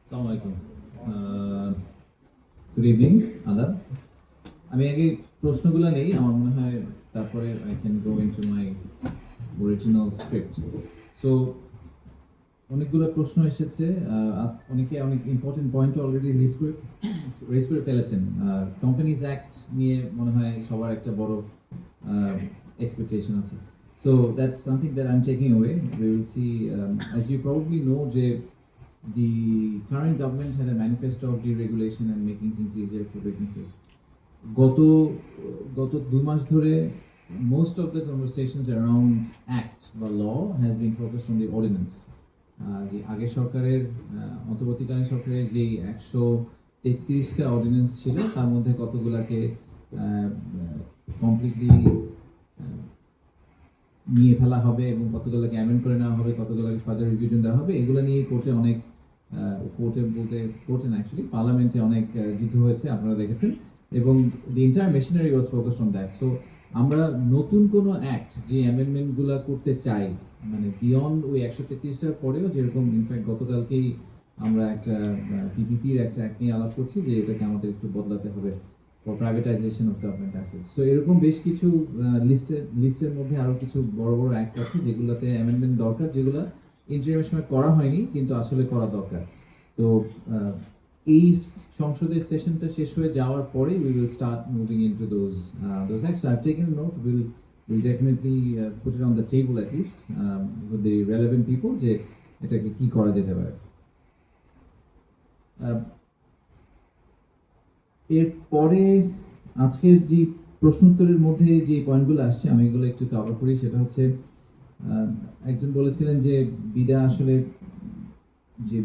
আসসালামু আলাইকুম। Good evening, আদাব। আমি আগে প্রশ্নগুলো নেই, আমার মনে হয় তারপরে I can go into my original script. So অনেকগুলো প্রশ্ন এসেছে, অনেকে অনেক ইম্পর্টেন্ট পয়েন্ট অলরেডি রেজ করে ফেলেছেন। কোম্পানিজ অ্যাক্ট নিয়ে মনে হয় সবার একটা বড় এক্সপেকটেশন আছে। So that's something that I'm taking away. We will see, as you probably know, the current government had a manifesto of deregulation and making things easier for businesses. গত গত 2 মাস ধরে most of the conversations around act বা law has been focused on the ordinance. যে আগের সরকারের অন্তর্বর্তীকালীন সরকারের যে 133টা অর্ডিন্যান্স ছিল তার মধ্যে কতগুলাকে কমপ্লিটলি নিয়ে ফেলা হবে এবং কতগুলোকে অ্যামেন্ড করে নেওয়া হবে, কতগুলোকে ফার্দার রিভিশন দেওয়া হবে, এগুলো নিয়ে কোর্টে অনেক কোর্টে না অ্যাকচুয়ালি পার্লামেন্টে অনেক যুদ্ধ হয়েছে, আপনারা দেখেছেন। এবং the entire machinery was focused on that. So আমরা নতুন কোনো অ্যাক্ট যে অ্যামেন্ডমেন্টগুলো করতে চাই, মানে বিয়ন্ড ওই 133টার পরেও, যেরকম ইনফ্যাক্ট গতকালকেই আমরা একটা পিপিপির একটা অ্যাক্ট নিয়ে আলাপ করছি যে এটাকে আমাদের একটু বদলাতে হবে for privatisation of government assets. So এরকম বেশ কিছু লিস্টের মধ্যে আরও কিছু বড় বড় অ্যাক্ট আছে যেগুলোতে অ্যামেন্ডমেন্ট দরকার, যেগুলো ইন্টারিমের সময় করা হয়নি কিন্তু আসলে করা দরকার। তো এই সংসদের সেশনটা শেষ হয়ে যাওয়ার পরে we will start moving into those acts. So I've taken a note. We'll definitely put it on the table at least with the relevant people যে এটাকে কি করা যেতে পারে। এরপরে আজকের যে প্রশ্নোত্তরের মধ্যে যে পয়েন্টগুলো আসছে আমি এগুলো একটু কভার করি। সেটা হচ্ছে, একজন বলেছিলেন যে বিডা আসলে যে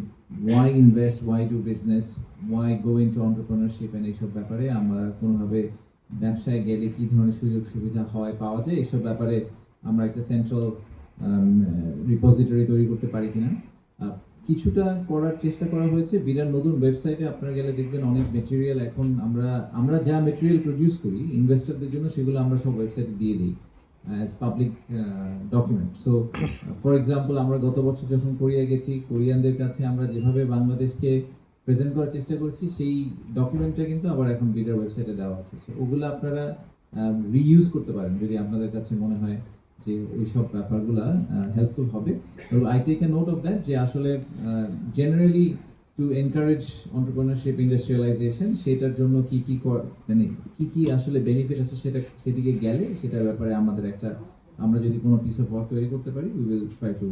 why invest, why do business, why go into entrepreneurship and এইসব ব্যাপারে আমরা কোনোভাবে ব্যবসায় গেলে কী ধরনের সুযোগ সুবিধা হয় পাওয়া যায়, এইসব ব্যাপারে আমরা একটা সেন্ট্রাল রিপোজিটরি তৈরি করতে পারি কিনা। কিছুটা করার চেষ্টা করা হয়েছে। বিরাট নতুন ওয়েবসাইটে আপনারা গেলে দেখবেন অনেক মেটেরিয়াল এখন আমরা যা মেটেরিয়াল প্রডিউস করি ইনভেস্টরদের জন্য সেগুলো আমরা সব ওয়েবসাইটে দিয়ে দিই as public document. So for example, আমরা গত বছর যখন কোরিয়া গেছি, কোরিয়ানদের কাছে আমরা যেভাবে বাংলাদেশকে প্রেজেন্ট করার চেষ্টা করছি সেই ডকুমেন্টটা কিন্তু আবার এখন বিডার ওয়েবসাইটে দেওয়া আছে। সো ওগুলো আপনারা রিইউজ করতে পারেন যদি আপনাদের কাছে মনে হয় যে ওইসব ব্যাপারগুলা হেল্পফুল হবে। তো I take a note of that যে আসলে generally to encourage entrepreneurship, industrialisation, সেটার জন্য মানে কি আসলে বেনিফিট আছে সেদিকে গেলে সেটার ব্যাপারে আমরা যদি কোনো পিস অফ ওয়ার্ক তৈরি করতে পারি we will try to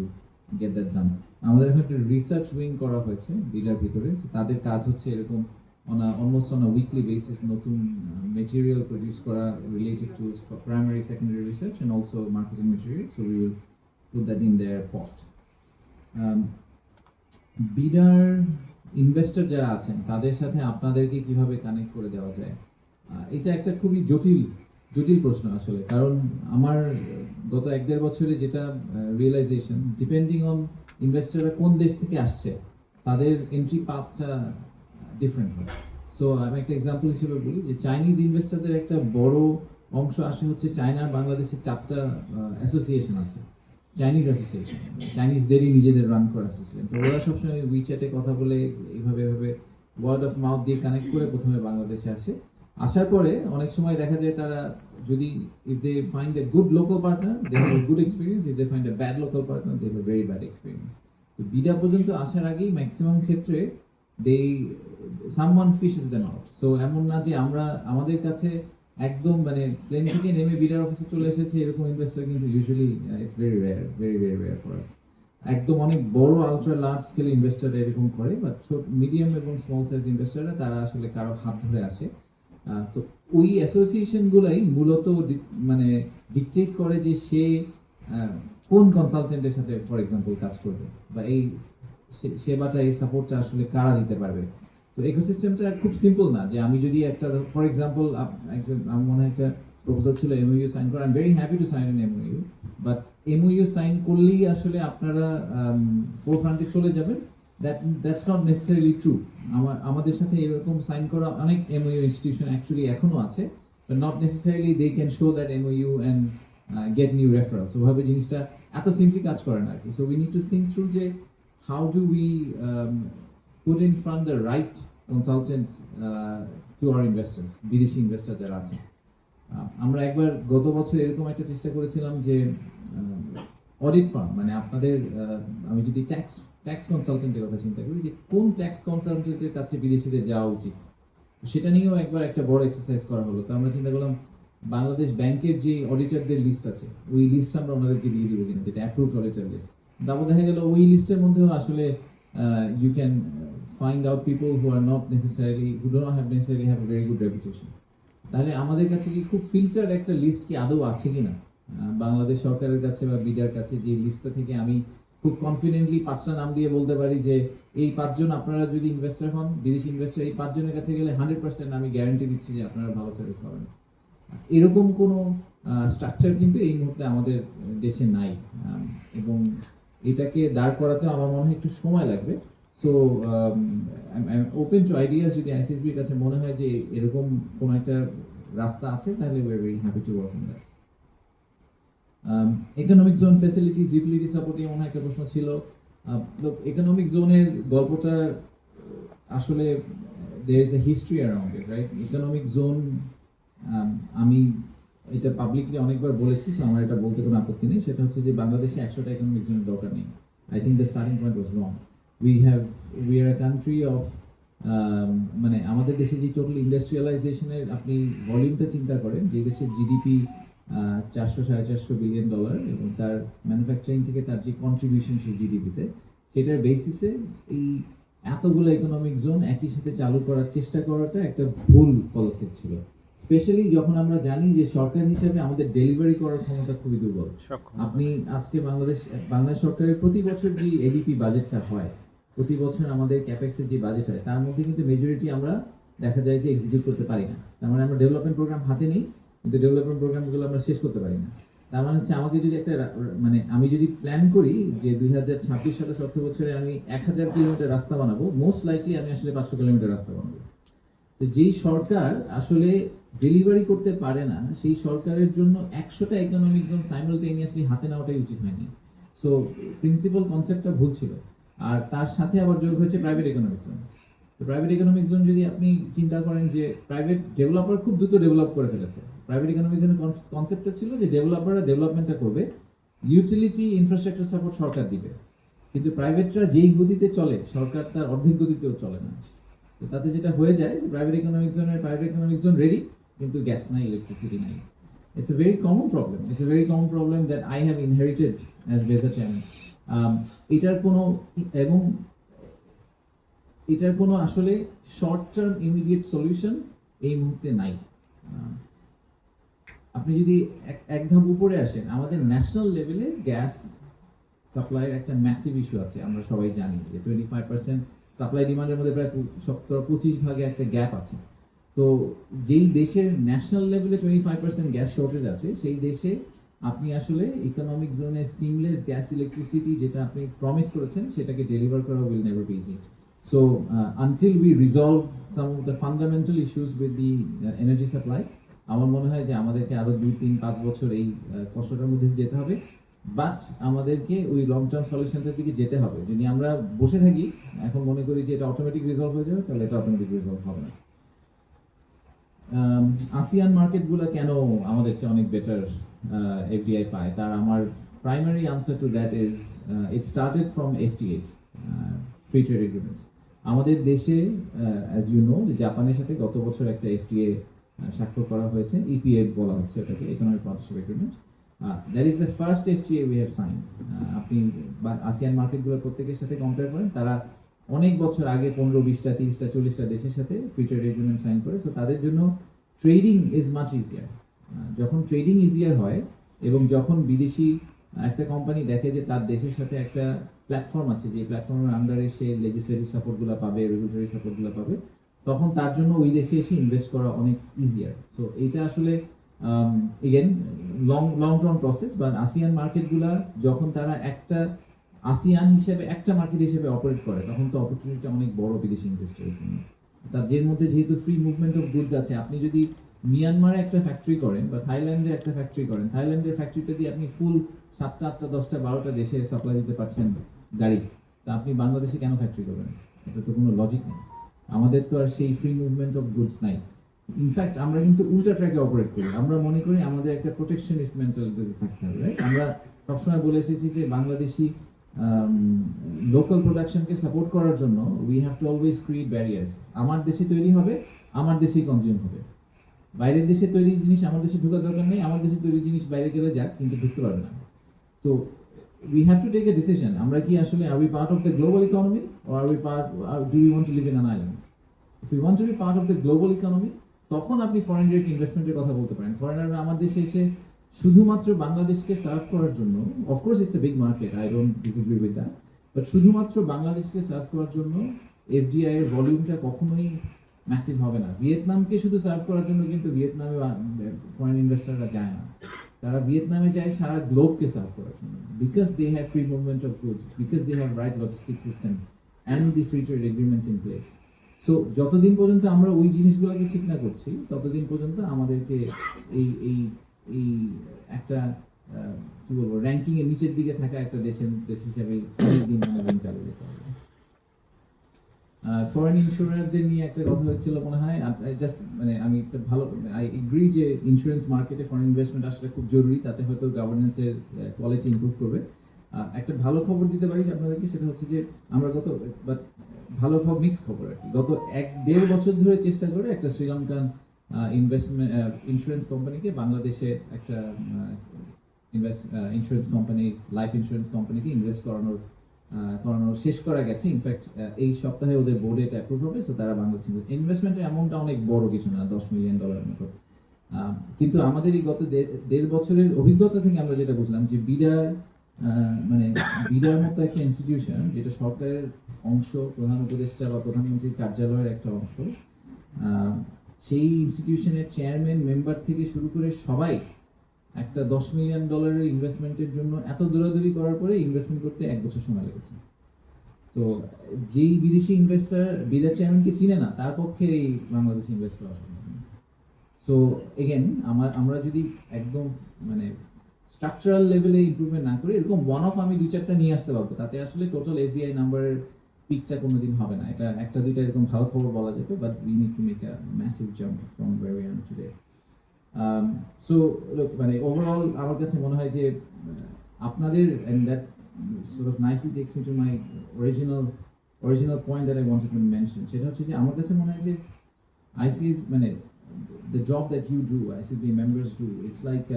get that done. আমাদের এখন একটা রিসার্চ উইং করা হয়েছে বিডার ভিতরে। তাদের কাজ হচ্ছে এরকম almost on a weekly basis নতুন material produce করা related to primary, secondary research and also marketing material. So we will put that in their pot. Bidder investor যারা আছেন তাদের সাথে আপনাদেরকে কিভাবে কানেক্ট করে দেওয়া যায়, এটা একটা খুবই জটিল প্রশ্ন আসলে। কারণ আমার গত 1-1.5 বছরে যেটা রিয়েলাইজেশন, ডিপেন্ডিং অন ইনভেস্টররা কোন দেশ থেকে আসছে তাদের এন্ট্রি পাথটা ডিফারেন্ট হয়। সো আমি একটা এক্সাম্পল হিসেবে বলি যে চাইনিজ ইনভেস্টরদের একটা বড় অংশ আসে হচ্ছে চায়না বাংলাদেশের 4টা অ্যাসোসিয়েশন আছে, চাইনিজ অ্যাসোসিয়েশন, চাইনিজদেরই নিজেদের রান করা অ্যাসোসিয়েশন। তো ওরা সবসময় উইচ্যাটে কথা বলে এইভাবে ওয়ার্ড অফ মাউথ দিয়ে কানেক্ট করে প্রথমে বাংলাদেশে আসার পরে অনেক সময় দেখা যায় তারা যদি if they find a good local partner they have a good experience, if they find a bad local partner they have a very bad experience. তো বিডা পর্যন্ত আসার আগেই ম্যাক্সিমাম ক্ষেত্রে someone fishes them out. So এমন না যে আমাদের কাছে একদম মানে প্লেন থেকে নেমে বিডার অফিসে চলে এসেছে এরকম ইনভেস্টর কিন্তু usually it's very rare for us. একদম অনেক বড় আলট্রা লার্জ স্কেল ইনভেস্টররা এরকম করে, বাট মিডিয়াম এবং স্মল সাইজ ইনভেস্টররা তারা আসলে কারো হাত ধরে আসে। তো ওই অ্যাসোসিয়েশনগুলাই মূলত মানে ডিকটেট করে যে সে কোন কনসালটেন্টের সাথে ফর এক্সাম্পল কাজ করবে বা এই সেবাটা, এই সাপোর্টটা আসলে কারা দিতে পারবে। তো ইকোসিস্টেমটা খুব সিম্পল না যে আমি যদি একটা ফর এক্সাম্পল আমার মনে হয় একটা প্রপোজাল ছিল এমওইউ সাইন করা। I am very happy to sign an MOU, but MOU sign করলেই আসলে আপনারা ফোর ফ্রন্টে চলে যাবেন, দ্যাটস নট নেসেসারিলি ট্রু। আমাদের সাথে এরকম সাইন করা অনেক এমওইউ ইনস্টিটিউশন অ্যাকচুয়ালি এখনো আছে, but not necessarily they can show that MOU and get new referrals. ওভাবে জিনিসটা এত সিম্পলি কাজ করে না আর কি। So we need to think through যে how do we put in front the right consultants to our investors, বিদেশি ইনভেস্টর যারা আছে। আমরা একবার গত বছর এরকম একটা চেষ্টা করেছিলাম যে অডিট ফার্ম, মানে আপনাদের আমি যদি ট্যাক্স কনসালটেন্টের কথা চিন্তা করি, যে কোন ট্যাক্স কনসালটেন্টের কাছে বিদেশিদের যাওয়া উচিত, সেটা নিয়েও একবার একটা বড় এক্সারসাইজ করা হলো। তো আমরা চিন্তা করলাম বাংলাদেশ ব্যাংকের যে অডিটরদের লিস্ট আছে, ওই লিস্ট আমরা ওনাদেরকে দিয়ে দিব কিনা, যেটা অ্যাপ্রুভড অডিটর লিস্ট। তারপর দেখা গেল ওই লিস্টের মধ্যেও আসলে you can find out people who are not necessarily, who do not have necessarily have a very good reputation. তাহলে আমাদের কাছে কি খুব ফিল্টার্ড একটা লিস্ট কি আদৌ আছে কিনা বাংলাদেশ সরকারের কাছে বা বিডার কাছে, যে লিস্টটা থেকে আমি খুব কনফিডেন্টলি 5টা নাম দিয়ে বলতে পারি যে এই 5জন আপনারা যদি ইনভেস্টর হন, বিদেশি ইনভেস্টর, এই 5জনের কাছে গেলে 100% আমি গ্যারান্টি দিচ্ছি যে আপনারা ভালো সার্ভিস পাবেন। এরকম কোনো স্ট্রাকচার কিন্তু এই মুহূর্তে আমাদের দেশে নাই, এবং এটাকে দাঁড় করাতে আমার মনে হয় একটু সময় লাগবে। So I'm open to ideas. যদি আইসিএসবির কাছে মনে হয় যে এরকম কোনো একটা রাস্তা আছে, তাহলে we are very happy to work on that. Economic zone facilities, utility support এমন একটা প্রশ্ন ছিল। ইকোনমিক জোনের গল্পটা আসলে there is a history around it, right? Economic zone, আমি এটা পাবলিকলি অনেকবার বলেছি, সো আমার এটা বলতে কোনো আপত্তি নেই। সেটা হচ্ছে যে বাংলাদেশে 100টা ইকোনমিক জোনের দরকার নেই। I think the starting point was wrong. We are a country of মানে আমাদের দেশে যে টোটাল ইন্ডাস্ট্রিয়ালাইজেশনের আপনি ভলিউমটা চিন্তা করেন, যে দেশের জিডিপি 400-450 বিলিয়ন ডলার, এবং তার ম্যানুফ্যাকচারিং থেকে তার যে কন্ট্রিবিউশন সেই জিডিপিতে, সেটার বেসিসে এই এতগুলো ইকোনমিক জোন একই সাথে চালু করার চেষ্টা করাটা একটা ভুল পদক্ষেপ ছিল, স্পেশালি যখন আমরা জানি যে সরকার হিসেবে আমাদের ডেলিভারি করার ক্ষমতা খুবই দুর্বল। আপনি আজকে বাংলাদেশ সরকারের প্রতি বছর যে এডিপি বাজেটটা হয়, প্রতি বছর আমাদের ক্যাপেক্সের যে বাজেট হয়, তার মধ্যে কিন্তু মেজরিটি আমরা দেখা যায় যে এক্সিকিউট করতে পারি না। তার মানে আমরা ডেভেলপমেন্ট প্রোগ্রাম হাতে নিই, কিন্তু ডেভেলপমেন্ট প্রোগ্রামগুলো আমরা শেষ করতে পারি না। তার মানে হচ্ছে আমাকে যদি একটা মানে আমি যদি প্ল্যান করি যে 2026 সালে অর্থ বছরে আমি 1000 কিলোমিটার রাস্তা বানাবো, মোস্ট লাইকলি আমি আসলে 500 কিলোমিটার রাস্তা বানাবো। তো যেই সরকার আসলে ডেলিভারি করতে পারে না, সেই সরকারের জন্য 100টা ইকোনমিক জোন সাইমালটেনিয়াসলি হাতে নেওয়াটাই উচিত হয়নি। সো প্রিন্সিপাল কনসেপ্টটা ভুল ছিল। আর তার সাথে আবার যোগ হয়েছে প্রাইভেট ইকোনমিক জোন। তো প্রাইভেট ইকোনমিক জোন যদি আপনি চিন্তা করেন যে প্রাইভেট ডেভেলপার খুব দ্রুত ডেভেলপ করে ফেলেছে, প্রাইভেট ইকোনমিক জোনের কনসেপ্টটা ছিল যে ডেভেলপাররা ডেভেলপমেন্টটা করবে, ইউটিলিটি ইনফ্রাস্ট্রাকচার সাপোর্ট সরকার দিবে, কিন্তু প্রাইভেটরা যেই গতিতে চলে সরকার তার অর্ধেক গতিতেও চলে না। তো তাতে যেটা হয়ে যায় যে প্রাইভেট ইকোনমিক জোন রেডি, কিন্তু গ্যাস নাই, ইলেকট্রিসিটি নাই। It's a very common problem. It's a very common problem that I have inherited as Beza chairman. এটার কোনো আসলে শর্ট টার্ম ইমিডিয়েট সলিউশন এই মুহূর্তে নাই। আপনি যদি এক ধাপ উপরে আসেন, আমাদের ন্যাশনাল লেভেলে গ্যাস সাপ্লাইয়ের একটা ম্যাসিভ ইস্যু আছে। আমরা সবাই জানি যে 25% সাপ্লাই ডিমান্ডের মধ্যে প্রায় 25% একটা গ্যাপ আছে। তো যেই দেশের ন্যাশনাল লেভেলে 25% গ্যাস শর্টেজ আছে, সেই দেশে আপনি আসলে ইকোনমিক জোনে সিমলেস গ্যাস ইলেকট্রিসিটি যেটা আপনি প্রমিস করেছেন, সেটাকে ডেলিভার করা will never be easy. So until we resolve some of the fundamental issues with the energy supply, আমার মনে হয় যে আমাদেরকে আরো 2-3-5 বছর এই কষ্টটার মধ্যে যেতে হবে। বাট আমাদেরকে ওই লং টার্ম সলিউশনটার দিকে যেতে হবে। যদি আমরা বসে থাকি, এখন মনে করি যে এটা অটোমেটিক রিজলভ হয়ে যাবে, তাহলে এটা অটোমেটিক রিজলভ হবে না। আসিয়ান মার্কেটগুলো কেন আমাদের চেয়ে অনেক বেটার এফডিআই পায়, তার আমার primary answer to that is it started from FTAs, free trade agreements. আমাদের দেশে অ্যাজ ইউ নো, জাপানের সাথে গত বছর একটা এফটিএ স্বাক্ষর করা হয়েছে, ইপিএ বলা হচ্ছে এটাকে, economic partnership agreement. That is the first FTA we have sign. আপনি আসিয়ান মার্কেটগুলোর প্রত্যেকের সাথে কম্পেয়ার করেন, তারা অনেক বছর আগে 15-20টা 30টা 40টা দেশের সাথে ফ্রি ট্রেড এগ্রিমেন্ট সাইন করে। সো তাদের জন্য ট্রেডিং ইজ মাচ ইজিয়ার। যখন ট্রেডিং ইজিয়ার হয় এবং যখন বিদেশি একটা কোম্পানি দেখে যে তার দেশের সাথে একটা প্ল্যাটফর্ম আছে, যে প্ল্যাটফর্মের আন্ডারে সে লেজিসলেটিভ সাপোর্টগুলো পাবে, রেগুলেটরি সাপোর্টগুলো পাবে, তখন তার জন্য ওই দেশে এসে ইনভেস্ট করা অনেক ইজিয়ার। সো এটা আসলে এগেন লং টার্ম প্রসেস। বা আসিয়ান মার্কেটগুলা যখন তারা একটা আসিয়ান হিসেবে একটা মার্কেট হিসেবে অপারেট করে, তখন তো অপরচুনিটিটা অনেক বড় বিদেশি ইনভেস্টরের জন্য। তার যের মধ্যে যেহেতু ফ্রি মুভমেন্ট অফ গুডস আছে, আপনি যদি মিয়ানমারে একটা ফ্যাক্টরি করেন বা থাইল্যান্ডে একটা ফ্যাক্টরি করেন, থাইল্যান্ডের ফ্যাক্টরিটা দিয়ে আপনি ফুল 7টা 8টা 10টা 12টা দেশে সাপ্লাই দিতে পারছেন গাড়ি, তা আপনি বাংলাদেশে কেন ফ্যাক্টরি করবেন? এটা তো কোনো লজিক নেই। আমাদের তো আর সেই ফ্রি মুভমেন্ট অফ গুডস নাই। ইনফ্যাক্ট আমরা কিন্তু উল্টা ট্র্যাকে অপারেট করি। আমরা মনে করি আমাদের একটা প্রোটেকশনিস্ট মেন্টালিটি থাকতে হবে, রাইট? আমরা সবসময় বলে এসেছি যে বাংলাদেশি লোকাল প্রোডাকশনকে সাপোর্ট করার জন্য we have to always create barriers. আমার দেশে তৈরি হবে, আমার দেশেই কনজিউম হবে। বাইরের দেশে তৈরি জিনিস আমার দেশে ঢোকার দরকার নেই, আমার দেশে তৈরি জিনিস বাইরে গেলে যাক, কিন্তু ঢুকতে পারবে না। তো we have to take a decision. আমরা কি আসলে are we part of the global economy or are we part do we want to live in an island? If we want to be part of the global economy, তখন আপনি foreign direct ইনভেস্টমেন্টের কথা বলতে পারেন। ফরেনাররা আমার দেশে এসে শুধুমাত্র বাংলাদেশকে সার্ভ করার জন্য, of course it's a big market, I don't disagree with that, but শুধুমাত্র বাংলাদেশকে সার্ভ করার জন্য এফডিআই এর ভলিউমটা কখনোই ম্যাসিভ হবে না। ভিয়েতনামকে শুধু সার্ভ করার জন্য কিন্তু ভিয়েতনামে ফরেন ইনভেস্টররা যায় না। তারা ভিয়েতনামে যায় সারা গ্লোবকে সার্ভ করার জন্য, because they have free movement of goods, because they have right logistic system and the free trade agreements in place. So যতদিন পর্যন্ত আমরা ওই জিনিসগুলোকে ঠিক না করছি, ততদিন পর্যন্ত আমাদেরকে এই এই এই একটা কি বলবো, র্যাঙ্কিং এর নিচের দিকে থাকা একটা দেশ হিসাবে অনেকদিন চালিয়ে যেতে হবে। ফরেন ইন্স্যুরারদের নিয়ে একটা কথা হয়েছিল মনে হয়, জাস্ট মানে আমি একটা ভালো, আই এগ্রি যে ইন্স্যুরেন্স মার্কেটে ফরেন ইনভেস্টমেন্ট আসলে খুব জরুরি, তাতে হয়তো গভর্নেন্সের কোয়ালিটি ইমপ্রুভ করবে। একটা ভালো খবর দিতে পারি আপনাদেরকে, সেটা হচ্ছে যে আমরা ভালো খবর, মিক্স খবর আর কি, গত 1-1.5 বছর ধরে চেষ্টা করে একটা শ্রীলঙ্কান ইনভেস্টমেন্ট ইন্স্যুরেন্স কোম্পানিকে বাংলাদেশে একটা ইন্স্যুরেন্স কোম্পানি, লাইফ ইন্স্যুরেন্স কোম্পানিকে ইনভেস্ট করানো শেষ করা গেছে। ইনফ্যাক্ট এই সপ্তাহে ওদের বোর্ডে এটা অ্যাপ্রুভ হবে, সো তারা বাংলাদেশ ইনভেস্টমেন্টের অ্যামাউন্টটা অনেক বড় কিছু না, $10 মিলিয়ন মতো। কিন্তু আমাদের এই গত 1.5 বছরের অভিজ্ঞতা থেকে আমরা যেটা বুঝলাম যে বিডার মতো একটা ইনস্টিটিউশন, যেটা সরকারের অংশ, প্রধান উপদেষ্টা বা প্রধানমন্ত্রীর কার্যালয়ের একটা অংশ, সেই ইনস্টিটিউশনের চেয়ারম্যান, মেম্বার থেকে শুরু করে সবাই একটা $10 মিলিয়ন ইনভেস্টমেন্টের জন্য এত দৌড়াদৌড়ি করার পরে ইনভেস্টমেন্ট করতে 1 বছর সময় লেগেছে। তো যেই বিদেশি ইনভেস্টর বিডার চেয়ারম্যানকে চিনে না, তার পক্ষে এই বাংলাদেশে ইনভেস্ট করা সম্ভব না। সো এগেন আমরা যদি একদম মানে স্ট্রাকচারাল লেভেলে ইমপ্রুভমেন্ট না করি, এরকম ওয়ান অফ আমি 2-4টা নিয়ে আসতে পারবো, তাতে আসলে টোটাল এফডিআই নাম্বারের পিকটা কোনোদিন হবে না। এটা 1-2টা এরকম ভালো খবর বলা যাবে, but we need to make a massive jump from where we are today. So মানে ওভারঅল আমার কাছে মনে হয় যে আপনাদের, and that sort of nicely takes me to my original point that I wanted to mention, সেটা হচ্ছে যে আমার কাছে মনে হয় যে ICS মানে the job that you do, ICSB members do, it's like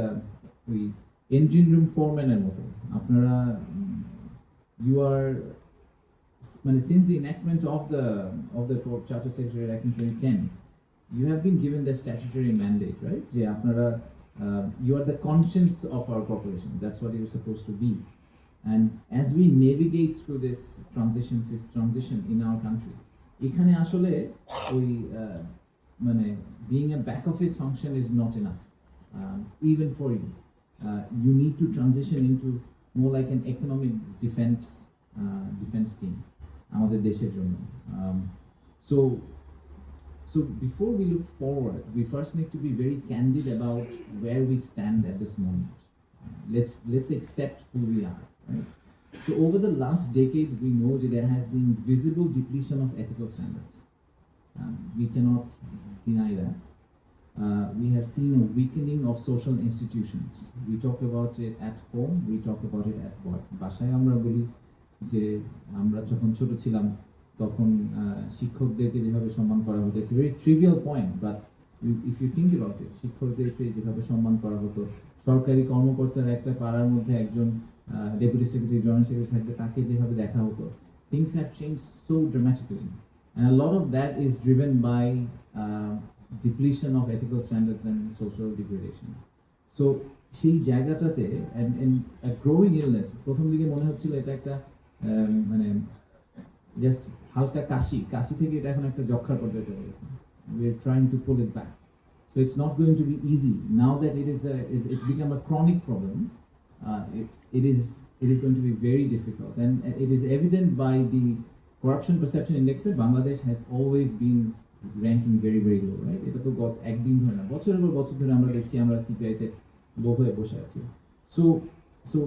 ওই engine room foreman এর মতো। আপনারা you are মানে since the enactment of the Charter Secretary Act in 2010, you have been given the statutory mandate, right? যে আপনারা you are the conscience of our corporation. That's what you're supposed to be. And as we navigate through this transition in our country, এখানে আসলে ওই মানে being a back office function is not enough, even for you. You need to transition into more like an economic defense team আমাদের দেশের জন্য. So before we look forward, we first need to be very candid about where we stand at this moment. Let's accept who we are, right? So over the last decade, we know that there has been visible depletion of ethical standards. We cannot deny that. We have seen a weakening of social institutions. We talk about it at home, we talk about it at work. বাসায় আমরা বলি যে আমরা যখন ছোট ছিলাম তখন শিক্ষকদেরকে যেভাবে সম্মান করা হতো, it's very trivial point, but if you think about it, শিক্ষকদেরকে যেভাবে সম্মান করা হতো, সরকারি কর্মকর্তার একটা পাড়ার মধ্যে একজন ডেপুটি সেক্রেটারি, জয়েন্ট সেক্রেটারি থাকবে, তাকে যেভাবে দেখা হতো, things have changed so dramatically, and a lot of that is driven by depletion of ethical standards and social degradation. So সেই জায়গাটাতে and a growing illness, প্রথম দিকে মনে হচ্ছিল এটা একটা মানে জাস্ট হালকা কাশি থেকে এটা এখন একটা যক্ষার পর্যায়ে চলে গেছে। We are trying to pull it back. So it's not going to be easy now that it's become a chronic problem. It is going to be very difficult, and it is evident by the corruption perception index. Bangladesh has always been ranking very very low, right? এটা তো একদিন ধরে না, বছরের পর বছর ধরে আমরা দেখছি আমরা সিপিআই তে লো হয়ে বসে আছি। So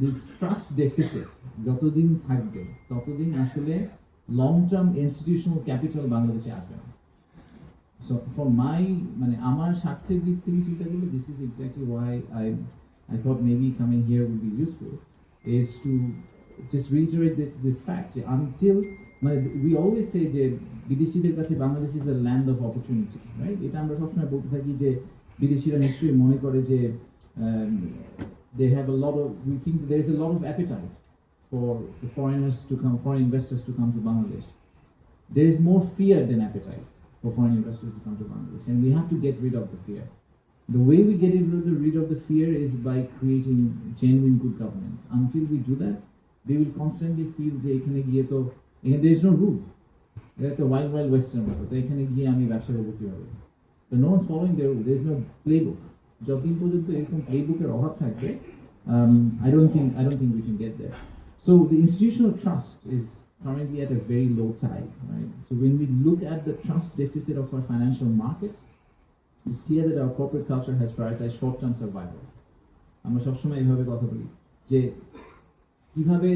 this trust deficit যতদিন থাকবে ততদিন আসলে লং টার্ম ইনস্টিটিউশনাল ক্যাপিটাল বাংলাদেশে আসবে না। সো ফর মাই মানে আমার স্বার্থের দিক থেকে চিন্তা করলে this is exactly why I thought maybe coming here would be useful is to just reiterate this fact যে until মানে we always say যে বিদেশিদের কাছে Bangladesh is a land of opportunity, right? এটা আমরা সবসময় বলতে থাকি যে বিদেশিরা নিশ্চয়ই মনে করে যে they have a lot of, we think there is a lot of appetite for the foreigners to come, foreign investors to come to Bangladesh. There is more fear than appetite for foreign investors to come to Bangladesh, and we have to get rid of the fear. The way we get rid of the fear is by creating genuine good governance. Until we do that, they will constantly feel যে এখানে গিয়ে তো there is no rule. এটা একটা wild western মতো, তো এখানে গিয়ে আমি ব্যবসা করবো কিভাবে? So no one's following their rule. There is no playbook. যতদিন পর্যন্ত এরকম প্লেবুকের অভাব থাকবে, I don't think we can get there. So the institutional trust is currently at a very low tide, right? So when we look at the trust deficit of our financial markets, it's clear that our corporate culture has prioritized short-term survival. আমরা সবসময় এইভাবে কথা বলি যে কিভাবে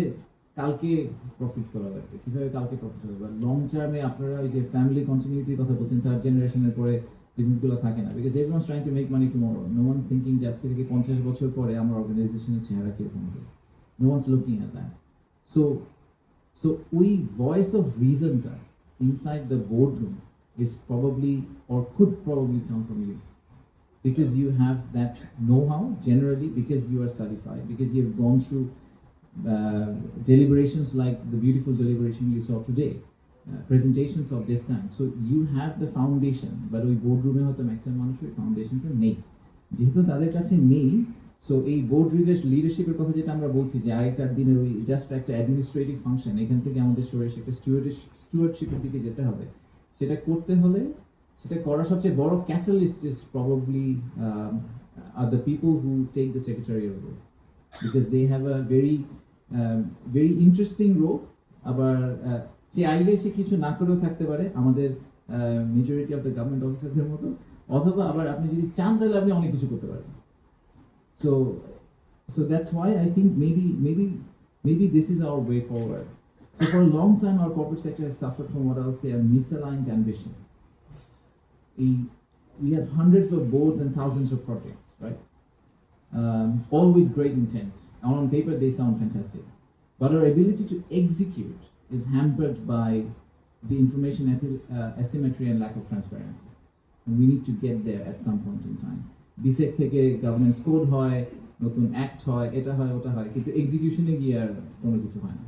কালকে profit করা যাবে, কিভাবে কালকে প্রফিট হবে। লং টার্মে আপনারা ওই যে ফ্যামিলি কন্টিনিউটির কথা বলছেন, থার্ড জেনারেশনের পরে বিজনেসগুলো থাকে না, because everyone's trying to make money tomorrow. No one's thinking যে আজকে থেকে 50 বছর পরে আমার অর্গানাইজেশনের চেহারা কিরকম হবে। No one's looking at that. So ওই ভয়েস অফ রিজনটা inside the boardroom is probably or could probably come from you, because you have that know-how generally, because you are certified, because you have gone through deliberations like the beautiful deliberation you saw today, presentations of this kind. So you have the foundation, but ওই boardroom এ হয়তো maximum মানুষের ফাউন্ডেশনটা নেই। যেহেতু তাদের কাছে নেই, so এই board লিডারশিপের কথা যেটা আমরা বলছি যে আগেকার দিনের ওই জাস্ট একটা অ্যাডমিনিস্ট্রেটিভ ফাংশন, এখান থেকে আমাদের সরে এসে একটা স্টুয়ার্ডশিপের দিকে যেতে হবে। সেটা করতে হলে, সেটা করার সবচেয়ে বড় catalyst is probably are the people who take the secretarial role, because they have a very interesting role. আবার সে আইলে সে কিছু না করেও থাকতে পারে আমাদের মেজরিটি অফ দ্য গভর্নমেন্ট অফিসারদের মতো, অথবা আবার আপনি যদি চান তাহলে আপনি অনেক কিছু করতে পারেন। So that's why I think maybe this is our way forward. So for a long time, our corporate sector has suffered from what I'll say a misaligned ambition. We have hundreds of boards and thousands of projects, right? All with great intent. On paper, they sound fantastic. But our ability to execute is hampered by the information asymmetry and lack of transparency. And we need to get there at some point in time. BSEC থেকে governance code হয়, নতুন act হয়, এটা হয়, ওটা হয়, কিন্তু এক্সিকিউশনে গিয়ে আর কোনো কিছু হয় না।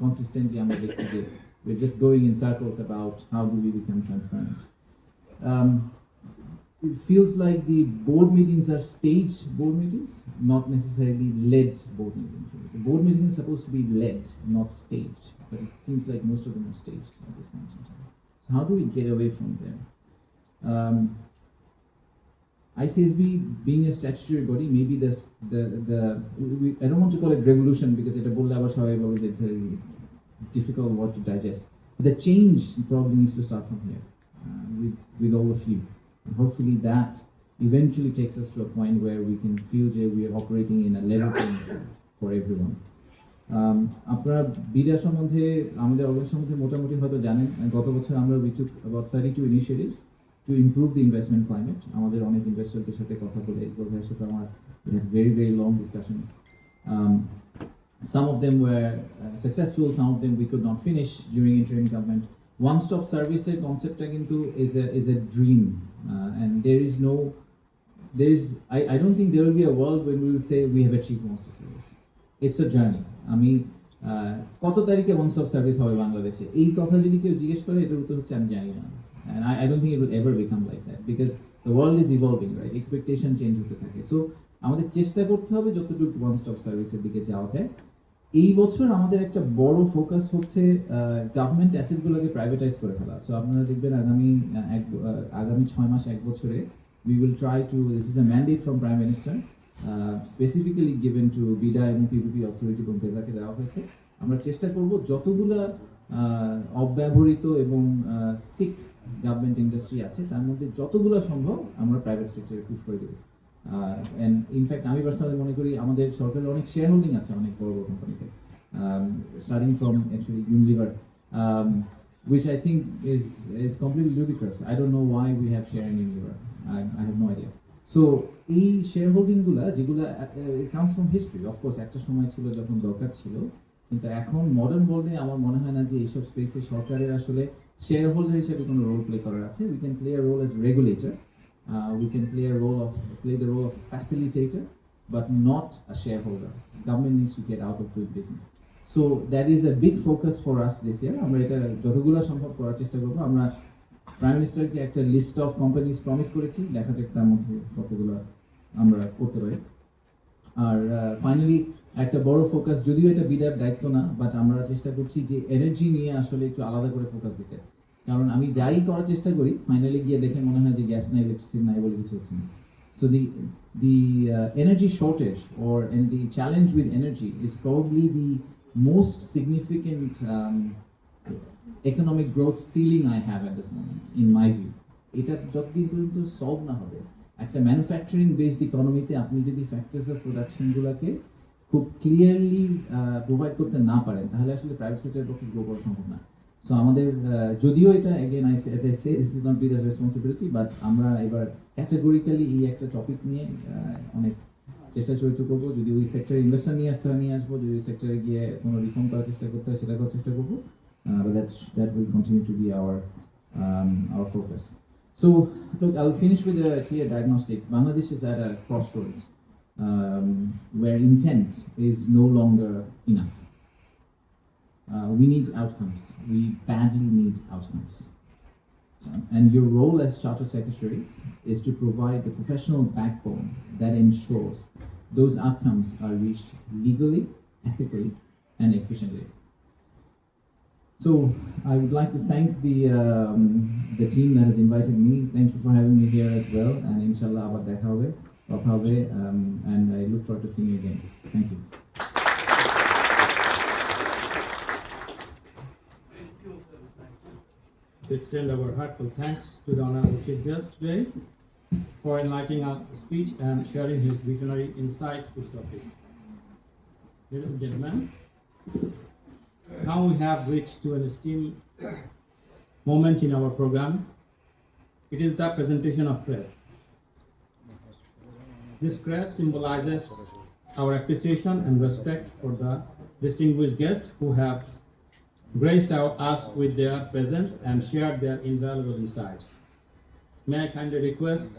Consistently আমরা দেখছি যে we're just going in circles about how do we become transparent. It feels like the board meetings are staged board meetings, not necessarily led board meetings. The board meeting is supposed to be led, not staged, but it seems like most of them are staged at this point in time. So how do we get away from there? ICSB being a statutory body, maybe I don't want to call it revolution, because it's a difficult word to digest. But the change probably needs to start from here, with all of you. And hopefully that eventually takes us to a point where we can feel that we are operating in a level playing field for everyone. আপনারা BIDA সম্বন্ধে, আমাদের organisation সম্বন্ধে মোটামুটি হয়তো জানেন, গত বছর আমরা we took about 32 initiatives to improve the investment climate. আমাদের অনেক ইনভেস্টরদের সাথে কথা বলে, এগুলোর সাথে আমার we had very long discussions. Some of them were successful, some of them we could not finish during interim government. One-stop service conceptটা কিন্তু is a dream, and I don't think there will be a world when we will say we have achieved one-stop service. It's a journey. আমি কত তারিখে one-stop service হবে বাংলাদেশে, এই কথা যদি কেউ জিজ্ঞেস করে, এটার উত্তর হচ্ছে আমি জানি না। And I don't think it will ever become like that, because the world is evolving, right? Expectation change হতে থাকে। So আমাদের চেষ্টা করতে হবে যতটুকু one-stop serviceর দিকে যাওয়া যায়। এই বছর আমাদের একটা বড় ফোকাস হচ্ছে গভর্নমেন্ট অ্যাসেটগুলোকে প্রাইভেটাইজ করে ফেলা। সো আপনারা দেখবেন আগামী 6 মাস, 1 বছরে we will try to, this is a mandate from Prime Minister, specifically given to BIDA এবং PPP অথরিটি এবং বেজাকে দেওয়া হয়েছে। আমরা চেষ্টা করব যতগুলা অব্যবহৃত এবং সিক গভর্নমেন্ট ইন্ডাস্ট্রি আছে তার মধ্যে যতগুলো সম্ভব আমরা প্রাইভেট সেক্টরে পুশ করে দেবো। অ্যান্ড ইনফ্যাক্ট আমি পার্সোনালি মনে করি আমাদের সরকারের অনেক শেয়ার হোল্ডিং আছে অনেক বড় বড় কোম্পানিতে, starting from actually Unilever. which I think is completely ludicrous. I don't know why we have share in Unilever. I have no idea. So এই শেয়ার হোল্ডিং যেগুলা it comes from history. Of course একটা সময় ছিল যখন দরকার ছিল, কিন্তু এখন মডার্ন ওয়ার্ল্ডে আমার মনে হয় না যে এইসব স্পেসে সরকারের আসলে শেয়ার হোল্ডার হিসেবে কোনো রোল প্লে করার আছে. We can play a role as regulator. We can play the role of a facilitator, but not a shareholder. Government needs to get out of doing business. So that is a big focus for us this year. আমরা এটা যতগুলো সম্ভব করার চেষ্টা করবো. আমরা prime মিনিস্টারকে একটা list of companies promise করেছি, দেখা যাক তার মধ্যে কতগুলো আমরা করতে পারি. আর ফাইনালি একটা বড় ফোকাস, যদিও এটা বিদার দায়িত্ব না, বাট আমরা চেষ্টা করছি যে এনার্জি নিয়ে আসলে একটু আলাদা করে ফোকাস দিতে. কারণ আমি যাই করার চেষ্টা করি, ফাইনালি গিয়ে দেখে মনে হয় যে গ্যাস নাই, ইলেকট্রিসিটি নাই বলে কিছু হচ্ছে না. So the energy shortage and the challenge with energy is probably the most significant economic growth ceiling I have at this moment, in my view. এটা যতদিন পর্যন্ত সলভ না হবে, একটা ম্যানুফ্যাকচারিং বেসড ইকোনমিতে আপনি যদি ফ্যাক্টরস অফ প্রোডাকশনগুলোকে খুব ক্লিয়ারলি প্রোভাইড করতে না পারেন, তাহলে আসলে প্রাইভেট সেক্টরের পক্ষে গ্রো করা সম্ভব না. সো আমাদের যদিও এটা again as I say, this is not Bida's responsibility, but আমরা এবার ক্যাটাগরিক্যালি এই একটা টপিক নিয়ে অনেক চেষ্টা চরিত্র করবো. যদি ওই সেক্টরে ইনভেস্টার নিয়ে আসবো, যদি ওই সেক্টরে গিয়ে কোনো রিফর্ম করার চেষ্টা করতে হয় সেটা করার চেষ্টা করবো. But that will continue to be our focus. So look, I'll finish with a clear diagnostic. Bangladesh is at a crossroads where intent is no longer enough. We need outcomes. We badly need outcomes. And your role as charter secretaries is to provide the professional backbone that ensures those outcomes are reached legally, ethically, and efficiently. So I would like to thank the team that has invited me. Thank you for having me here as well. And inshallah, abar dekha hobe, kotha hobe, and I look forward to seeing you again. Thank you. To extend our heartfelt thanks to the honorable chief guest today for enlightening our speech and sharing his visionary insights to the topic. Ladies and gentlemen, now we have reached to an esteemed moment in our program. It is the presentation of crest. This crest symbolizes our appreciation and respect for the distinguished guests who have graced us with their presence and shared their invaluable insights. May I kindly request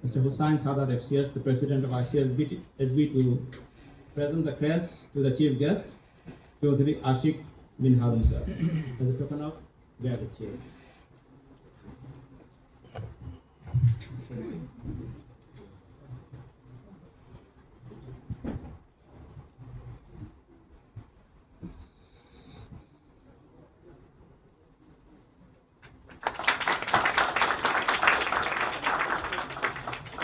Mr. Hussain Sadat FCS, the President of ICSB, to present the crest to the chief guest, Chaudhry Ashik bin Harun sir, as a token of gratitude.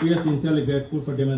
We are sincerely grateful for demonstrating